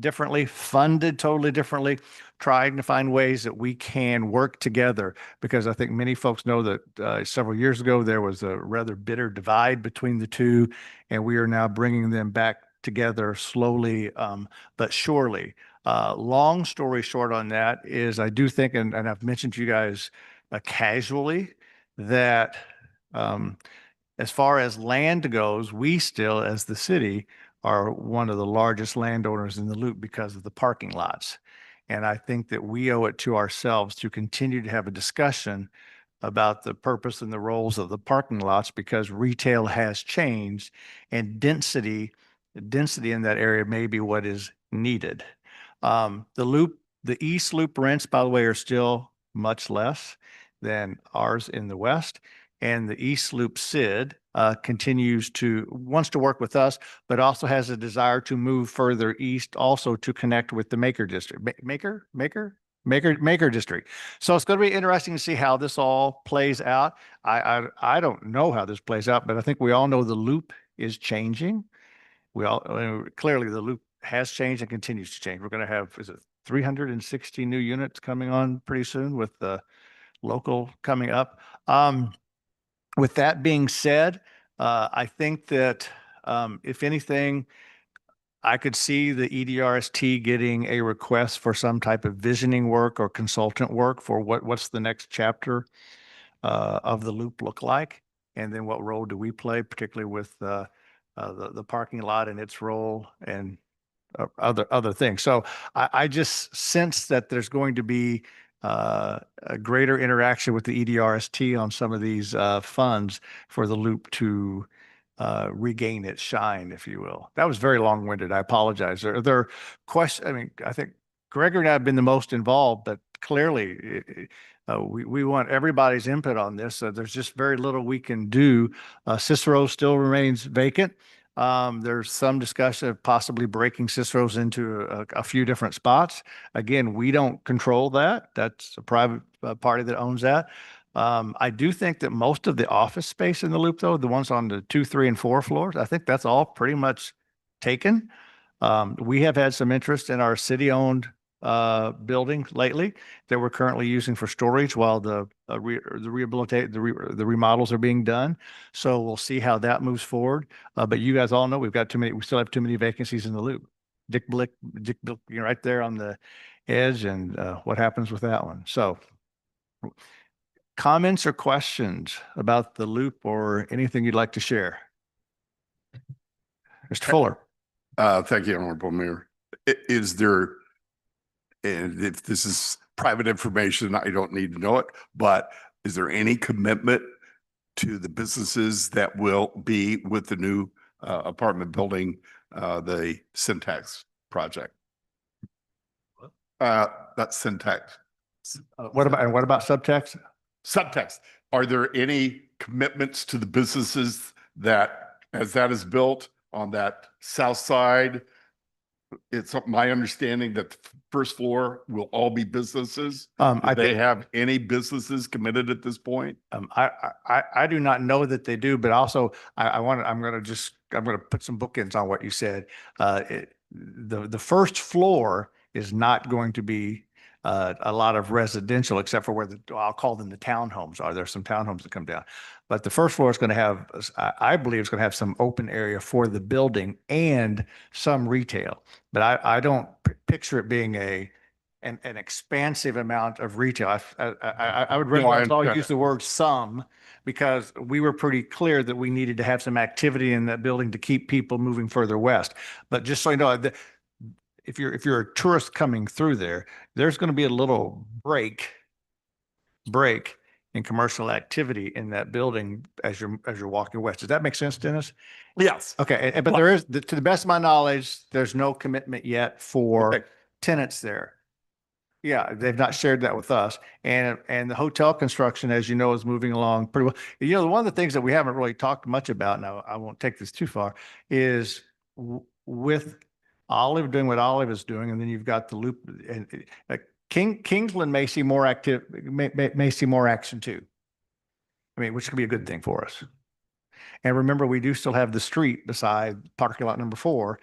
differently, funded totally differently, trying to find ways that we can work together, because I think many folks know that several years ago there was a rather bitter divide between the two, and we are now bringing them back together slowly but surely. Long story short on that is, I do think, and I've mentioned to you guys casually, that as far as land goes, we still, as the city, are one of the largest landowners in the loop because of the parking lots. And I think that we owe it to ourselves to continue to have a discussion about the purpose and the roles of the parking lots, because retail has changed, and density in that area may be what is needed. The East Loop rents, by the way, are still much less than ours in the West. And the East Loop SID wants to work with us, but also has a desire to move further east, also to connect with the Maker District. Maker District. So it's going to be interesting to see how this all plays out. I don't know how this plays out, but I think we all know the loop is changing. Clearly the loop has changed and continues to change. We're going to have, 360 new units coming on pretty soon, with the local coming up. With that being said, I think that if anything, I could see the EDRST getting a request for some type of visioning work or consultant work for what's the next chapter of the loop look like, and then what role do we play, particularly with the parking lot and its role, and other things. So I just sense that there's going to be a greater interaction with the EDRST on some of these funds for the loop to regain its shine, if you will. That was very long-winded. I apologize. There are questions. I mean, I think Gregory and I have been the most involved, but clearly we want everybody's input on this. There's just very little we can do. Cicero still remains vacant. There's some discussion of possibly breaking Cicero's into a few different spots. Again, we don't control that. That's a private party that owns that. I do think that most of the office space in the Loop, though, the ones on the 2, 3, and 4 floors, I think that's all pretty much taken. We have had some interest in our city-owned building lately that we're currently using for storage while the remodels are being done. So we'll see how that moves forward. But you guys all know we still have too many vacancies in the Loop. Dick Blick, you're right there on the edge, and what happens with that one? So comments or questions about the Loop or anything you'd like to share? Mr. Fuller. Thank you, Honorable Mayor. Is there, and if this is private information, I don't need to know it, but is there any commitment to the businesses that will be with the new apartment building, the Syntax project? That's Syntax. What about subtext? Subtext. Are there any commitments to the businesses that, as that is built on that south side? It's my understanding that the first floor will all be businesses. Do they have any businesses committed at this point? I do not know that they do, but also I'm going to put some bookends on what you said. The first floor is not going to be a lot of residential, except for where I'll call them the townhomes are. There's some townhomes that come down, but the first floor is going to have, I believe it's going to have some open area for the building and some retail, but I don't picture it being an expansive amount of retail. I would recommend all use the word some, because we were pretty clear that we needed to have some activity in that building to keep people moving further west. But just so you know, if you're a tourist coming through there, there's going to be a little break in commercial activity in that building as you're walking west. Does that make sense, Dennis? Yes. Okay, but there is, to the best of my knowledge, there's no commitment yet for Okay. tenants there. Yeah, they've not shared that with us. And the hotel construction, as you know, is moving along pretty well. You know, one of the things that we haven't really talked much about, now I won't take this too far, is with Olive doing what Olive is doing, and then you've got the Loop, and Kingsland may see more may see more action too. I mean, which could be a good thing for us. And remember, we do still have the street beside parking lot number 4,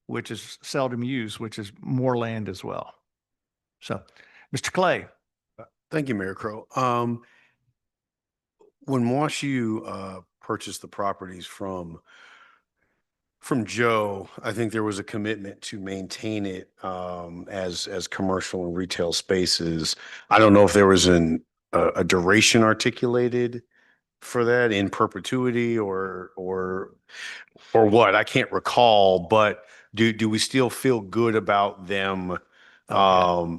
which is seldom used, which is more land as well. So, Mr. Clay. Thank you, Mayor Crow. When WashU purchased the properties from Joe, I think there was a commitment to maintain it as commercial and retail spaces. I don't know if there was a duration articulated for that, in perpetuity or what. I can't recall, but do we still feel good about them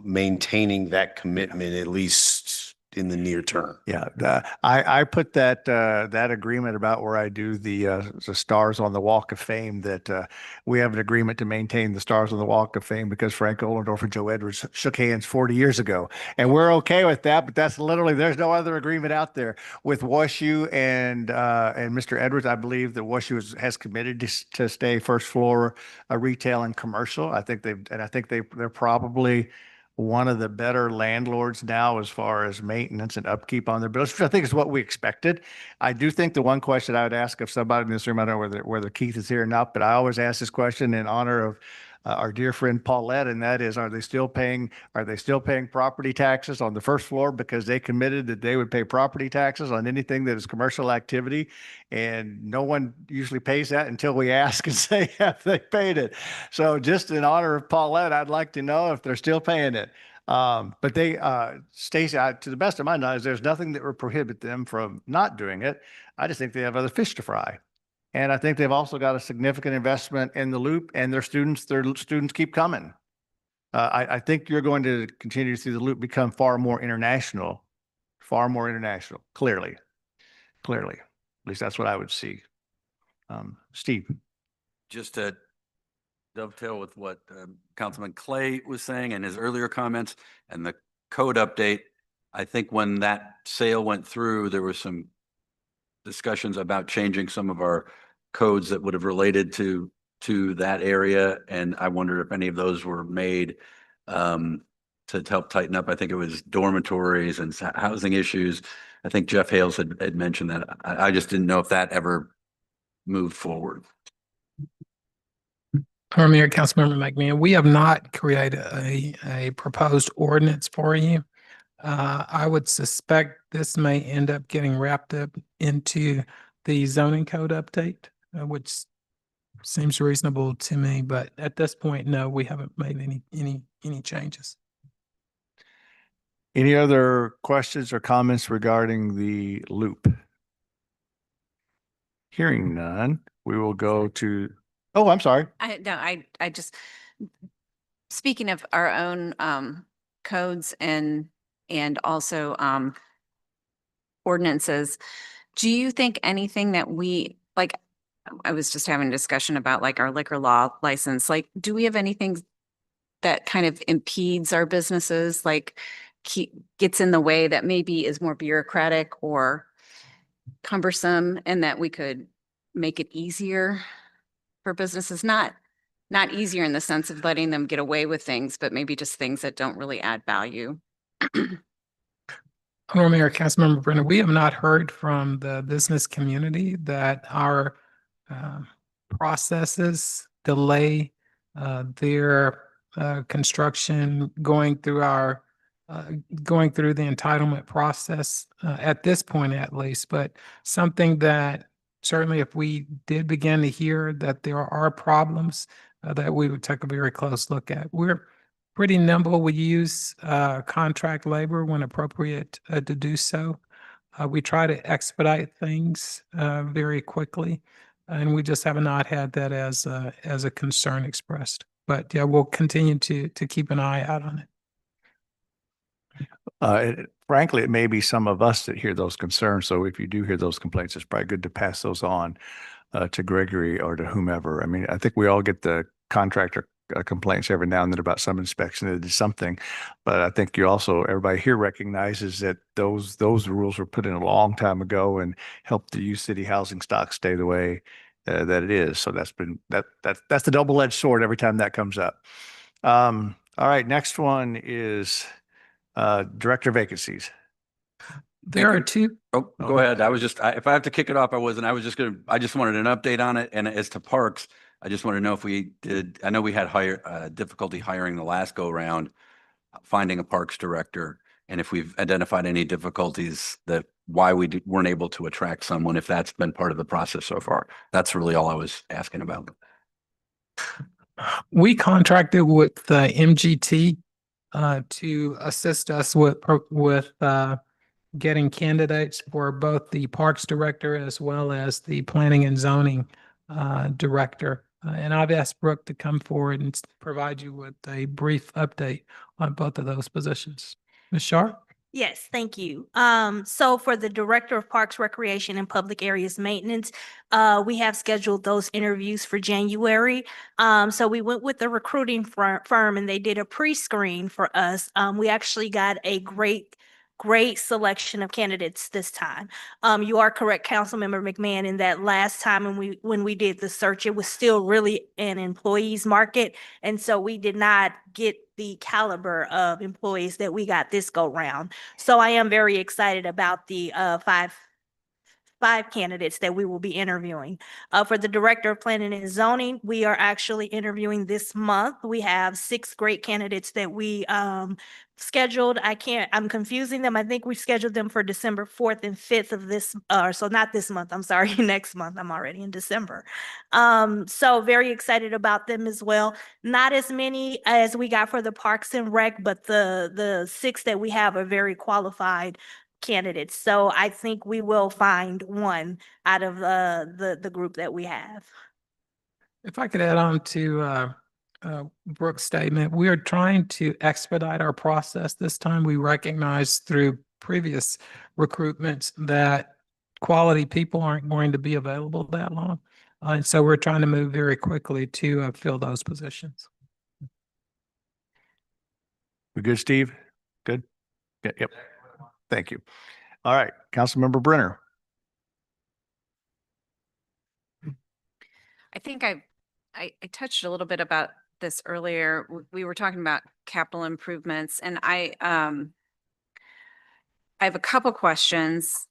maintaining that commitment, at least in the near term? Yeah, I put that agreement about where I do the stars on the Walk of Fame, that we have an agreement to maintain the stars on the Walk of Fame because Frank Ohlendorf and Joe Edwards shook hands 40 years ago, and we're okay with that. But that's literally, there's no other agreement out there with WashU and Mr. Edwards. I believe that WashU has committed to stay first floor retail and commercial. I think they're probably one of the better landlords now as far as maintenance and upkeep on their buildings, which I think is what we expected. I do think the one question I would ask of somebody in this room, I don't know whether Keith is here or not, but I always ask this question in honor of our dear friend Paulette, and that is, are they still paying property taxes on the first floor? Because they committed that they would pay property taxes on anything that is commercial activity, and no one usually pays that until we ask and say, have they paid it? So just in honor of Paulette, I'd like to know if they're still paying it. But they, Stacy, to the best of my knowledge, there's nothing that would prohibit them from not doing it. I just think they have other fish to fry. And I think they've also got a significant investment in the Loop, and their students keep coming. I think you're going to continue to see the Loop become far more international, clearly. At least that's what I would see. Steve. Just to dovetail with what Councilman Clay was saying and his earlier comments and the code update, I think when that sale went through, there was some discussions about changing some of our codes that would have related to that area. And I wonder if any of those were made to help tighten up. I think it was dormitories and housing issues. I think Jeff Hales had mentioned that. I just didn't know if that ever moved forward. Mayor, Councilmember McMahon, we have not created a proposed ordinance for you. I would suspect this may end up getting wrapped up into the zoning code update, which seems reasonable to me, but at this point, no, we haven't made any changes. Any other questions or comments regarding the loop? Hearing none, we will go to, oh, I'm sorry. I just, speaking of our own codes and also ordinances, do you think anything that we, like, I was just having a discussion about like our liquor law license, like, do we have anything that kind of impedes our businesses, like gets in the way that maybe is more bureaucratic or cumbersome, and that we could make it easier for businesses? Not easier in the sense of letting them get away with things, but maybe just things that don't really add value. Mayor, Councilmember Brennan, we have not heard from the business community that our processes delay their construction going through the entitlement process at this point, at least. But something that certainly, if we did begin to hear that there are problems, that we would take a very close look at. We're pretty nimble. We use contract labor when appropriate to do so. We try to expedite things very quickly, and we just have not had that as a concern expressed. But yeah, we'll continue to keep an eye out on it. Frankly, it may be some of us that hear those concerns. So if you do hear those complaints, it's probably good to pass those on to Gregory or to whomever. I mean, I think we all get the contractor complaints every now and then about some inspection that did something, but I think everybody here recognizes that those rules were put in a long time ago and helped the U City housing stock stay the way that it is. So that's the double-edged sword every time that comes up. All right, next one is director vacancies. There are two. Oh, go ahead. I was just, if I have to kick it off, I just wanted an update on it. And as to parks, I just want to know if I know we had difficulty hiring the last go round, finding a parks director, and if we've identified any difficulties that why we weren't able to attract someone, if that's been part of the process so far. That's really all I was asking about. We contracted with MGT to assist us with getting candidates for both the Parks Director as well as the Planning and Zoning Director. And I've asked Brooke to come forward and provide you with a brief update on both of those positions. Ms. Sharp? Yes, thank you. So for the Director of Parks, Recreation, and Public Areas Maintenance, we have scheduled those interviews for January. So we went with the recruiting firm and they did a pre-screen for us. We actually got a great selection of candidates this time. You are correct, Councilmember McMahon, in that last time when we did the search, it was still really an employees market. And so we did not get the caliber of employees that we got this go round. So I am very excited about the five candidates that we will be interviewing. For the Director of Planning and Zoning, we are actually interviewing this month. We have 6 great candidates that we scheduled. I'm confusing them. I think we scheduled them for December 4th and 5th of this, so not this month, I'm sorry, next month. I'm already in December. So very excited about them as well. Not as many as we got for the Parks and Rec, but the 6 that we have are very qualified candidates. So I think we will find one out of the group that we have. If I could add on to Brooke's statement, we are trying to expedite our process this time. We recognize through previous recruitments that quality people aren't going to be available that long. And so we're trying to move very quickly to fill those positions. We good, Steve? Good? Yep. Thank you. All right, Councilmember Brenner. I think I touched a little bit about this earlier. We were talking about capital improvements and I have a couple questions.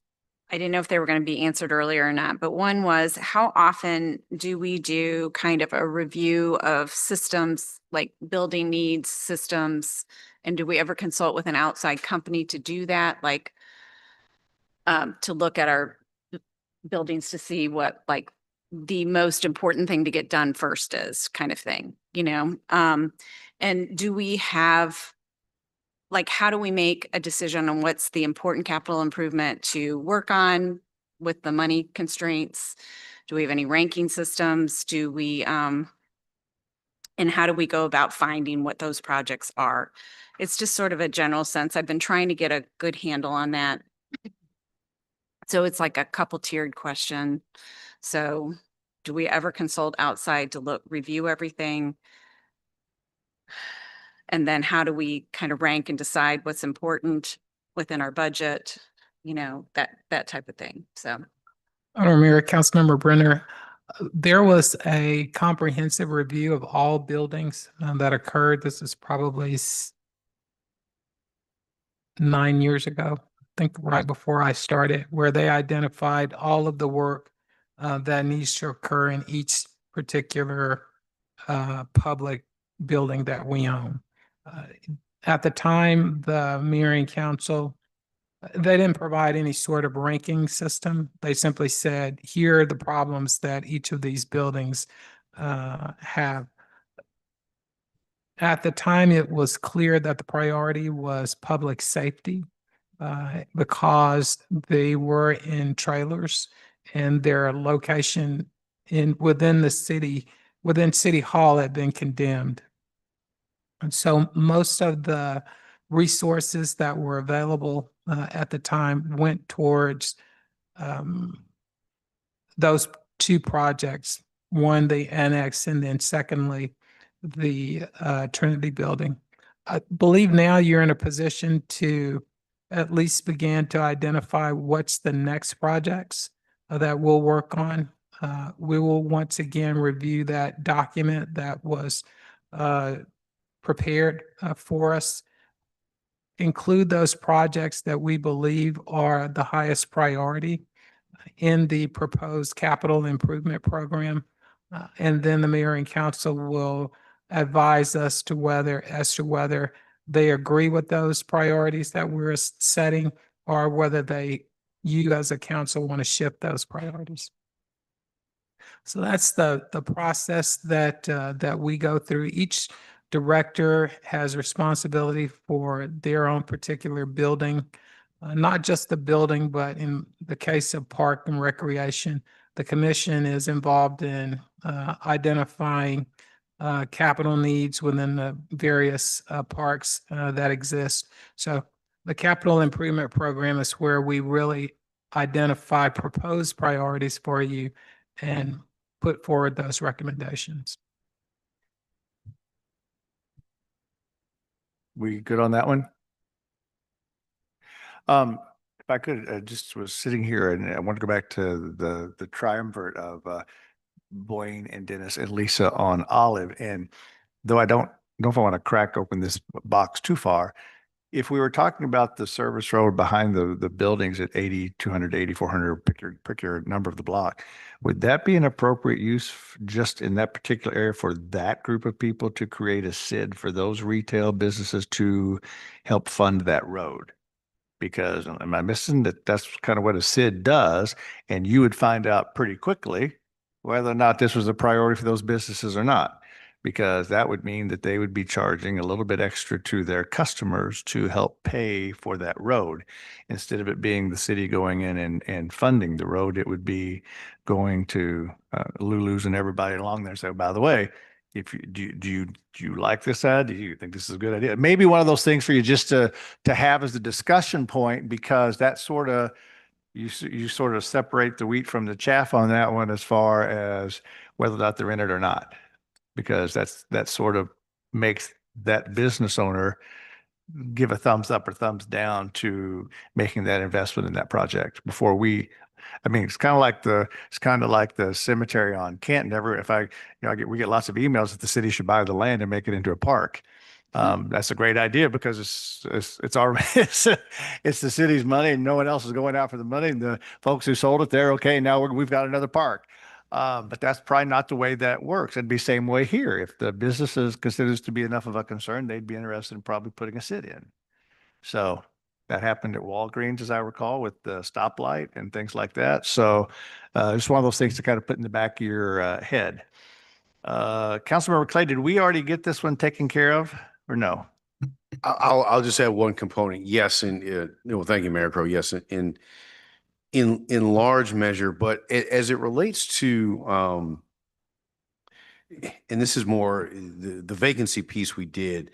I didn't know if they were going to be answered earlier or not, but one was how often do we do kind of a review of systems, like building needs systems? And do we ever consult with an outside company to do that? Like to look at our buildings to see what like the most important thing to get done first is kind of thing, you know? And do we have, like, how do we make a decision on what's the important capital improvement to work on with the money constraints? Do we have any ranking systems? Do we, and how do we go about finding what those projects are? It's just sort of a general sense. I've been trying to get a good handle on that. So it's like a couple tiered question. So do we ever consult outside to review everything? And then how do we kind of rank and decide what's important within our budget? You know, that type of thing. So. Mayor, Councilmember Brenner, there was a comprehensive review of all buildings that occurred. This is probably 9 years ago, I think right before I started, where they identified all of the work that needs to occur in each particular public building that we own. At the time, the mayor and council, they didn't provide any sort of ranking system. They simply said, here are the problems that each of these buildings have. At the time, it was clear that the priority was public safety because they were in trailers and their location within City Hall had been condemned. And so most of the resources that were available at the time went towards those two projects. One, the annex, and then secondly, the Trinity building. I believe now you're in a position to at least begin to identify what's the next projects that we'll work on. We will once again review that document that was prepared for us, include those projects that we believe are the highest priority in the proposed capital improvement program. And then the mayor and council will advise us as to whether they agree with those priorities that we're setting or whether you as a council want to shift those priorities. So that's the process that we go through. Each director has responsibility for their own particular building, not just the building, but in the case of park and recreation, the commission is involved in identifying capital needs within the various parks that exist. So the capital improvement program is where we really identify proposed priorities for you and put forward those recommendations. We good on that one? If I could, just was sitting here and I want to go back to the triumvirate of Boyne and Dennis and Lisa on Olive. And though I don't know if I want to crack open this box too far, if we were talking about the service road behind the buildings at 8200 to 8400, pick your number of the block, would that be an appropriate use just in that particular area for that group of people to create a SID for those retail businesses to help fund that road? Because am I missing that that's kind of what a SID does? And you would find out pretty quickly whether or not this was a priority for those businesses or not, because that would mean that they would be charging a little bit extra to their customers to help pay for that road. Instead of it being the city going in and funding the road, it would be going to Lulu's and everybody along there. So, by the way, if you do you like this ad? Do you think this is a good idea? Maybe one of those things for you just to have as a discussion point, because that sort of you sort of separate the wheat from the chaff on that one as far as whether or not they're in it or not, because that sort of makes that business owner give a thumbs up or thumbs down to making that investment in that project before I mean, it's kind of like the cemetery on Canton. We get lots of emails that the city should buy the land and make it into a park. That's a great idea because it's already, it's the city's money and no one else is going out for the money. And the folks who sold it, they're okay. Now we've got another park. But that's probably not the way that works. It'd be same way here. If the business is considers to be enough of a concern, they'd be interested in probably putting a sit in. So that happened at Walgreens, as I recall, with the stoplight and things like that. So it's one of those things to kind of put in the back of your head. Councilmember Clay, did we already get this one taken care of or no? I'll just add one component. Yes, and well, thank you, Mayor Crowe. Yes, in large measure, but as it relates to and this is more the vacancy piece we did,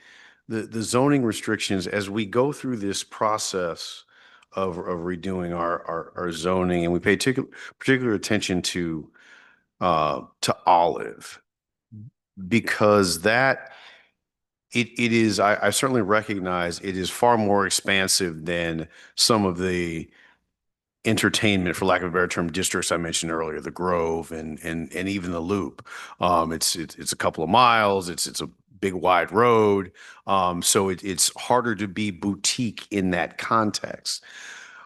the zoning restrictions as we go through this process of redoing our zoning, and we pay particular attention to Olive, because that it is, I certainly recognize it is far more expansive than some of the entertainment, for lack of a better term, districts I mentioned earlier, the Grove and even the Loop. It's a couple of miles. It's a big wide road. So it's harder to be boutique in that context.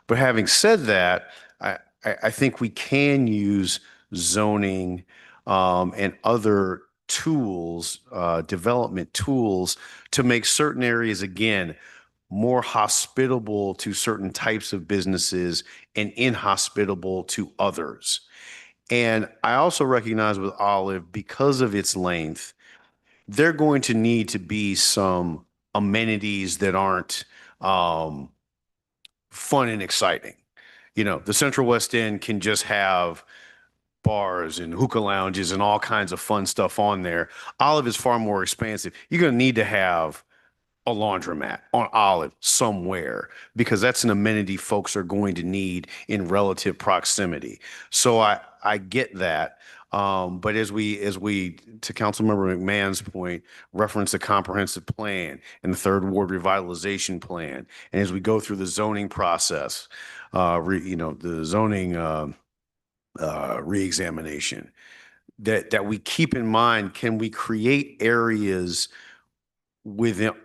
But having said that, I think we can use zoning and other tools, development tools, to make certain areas, again, more hospitable to certain types of businesses and inhospitable to others. And I also recognize with Olive, because of its length, they're going to need to be some amenities that aren't fun and exciting. You know, the Central West End can just have bars and hookah lounges and all kinds of fun stuff on there. Olive is far more expansive. You're going to need to have a laundromat on Olive somewhere, because that's an amenity folks are going to need in relative proximity. So I get that. But as we, to Councilmember McMahon's point, reference the comprehensive plan and the Third Ward revitalization plan, and as we go through the zoning process, the zoning reexamination, that we keep in mind, can we create areas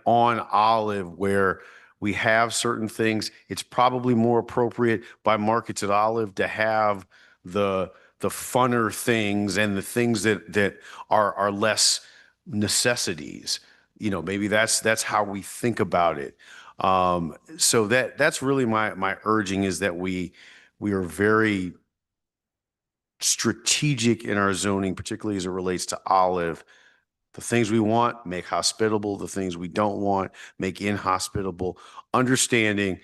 on Olive where we have certain things? It's probably more appropriate by markets at Olive to have the funner things and the things that are less necessities. You know, maybe that's how we think about it. So that's really my urging, is that we are very strategic in our zoning, particularly as it relates to Olive. The things we want, make hospitable. The things we don't want, make inhospitable. Understanding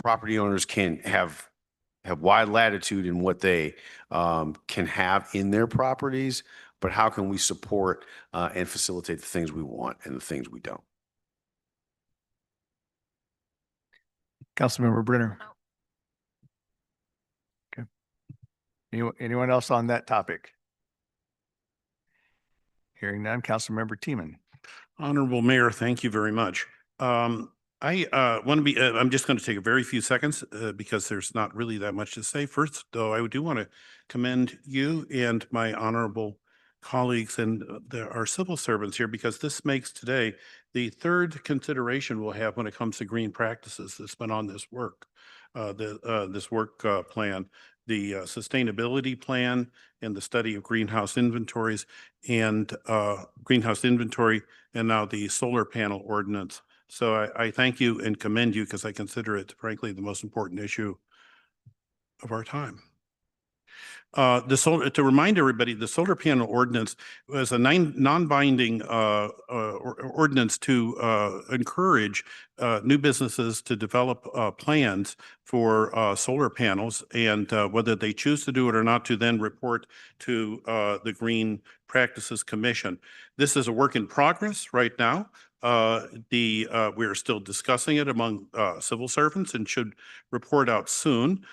property owners can have wide latitude in what they can have in their properties, but how can we support and facilitate the things we want and the things we don't? Councilmember Brenner. Okay. Anyone else on that topic? Hearing none, Councilmember Teeman. Honorable Mayor, thank you very much. I want to be, I'm just going to take a very few seconds because there's not really that much to say. First, though, I do want to commend you and my honorable colleagues and our civil servants here, because this makes today the third consideration we'll have when it comes to green practices that's been on this work, this work plan, the sustainability plan and the study of greenhouse inventories and greenhouse inventory, and now the solar panel ordinance. So I thank you and commend you, because I consider it, frankly, the most important issue of our time. To remind everybody, the solar panel ordinance was a non-binding ordinance to encourage new businesses to develop plans for solar panels, and whether they choose to do it or not, to then report to the Green Practices Commission. This is a work in progress right now. We are still discussing it among civil servants and should report out soon.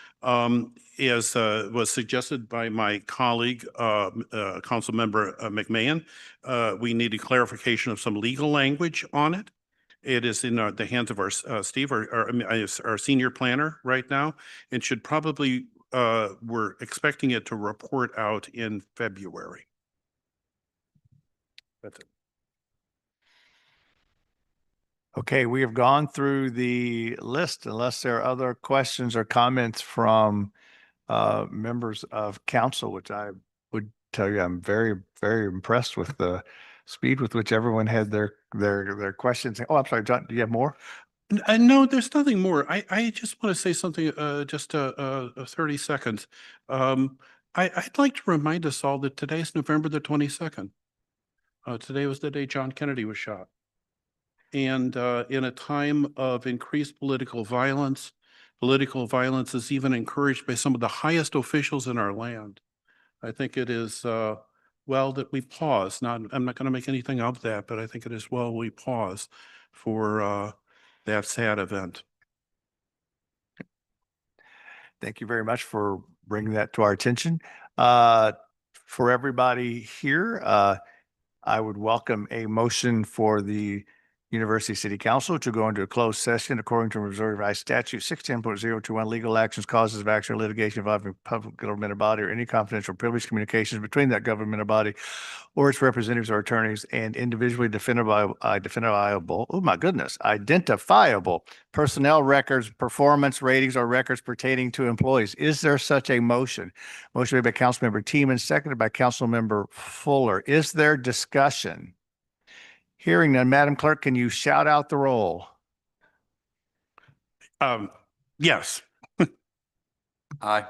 As was suggested by my colleague, Councilmember McMahon, we need a clarification of some legal language on it. It is in the hands of our Steve, our senior planner right now, and should probably, we're expecting it to report out in February. That's it. Okay, we have gone through the list unless there are other questions or comments from members of council, which I would tell you, I'm very, very impressed with the speed with which everyone had their questions. Oh, I'm sorry, John, do you have more? No, there's nothing more. I just want to say something, just 30 seconds. I'd like to remind us all that today's November the 22nd. Today was the day John Kennedy was shot. And in a time of increased political violence is even encouraged by some of the highest officials in our land. I think it is well that we pause. I'm not going to make anything of that, but I think it is well we pause for that sad event. Thank you very much for bringing that to our attention. For everybody here, I would welcome a motion for the University City Council to go into a closed session according to Missouri Revised Statute 610.021, legal actions, causes of action, or litigation involving public governmental body or any confidential privileged communications between that governmental body or its representatives or attorneys and individually identifiable personnel records, performance ratings, or records pertaining to employees. Is there such a motion? Motion made by Councilmember Teeman, seconded by Councilmember Fuller. Is there discussion? Hearing none, Madam Clerk, can you shout out the roll? Yes. Aye.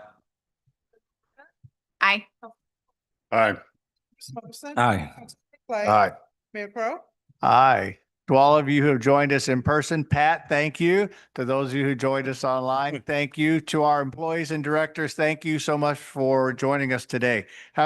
Aye. Aye. Aye. Aye. Mayor Pro? Aye. To all of you who have joined us in person, Pat, thank you. To those of you who joined us online, thank you. To our employees and directors, thank you so much for joining us today. Have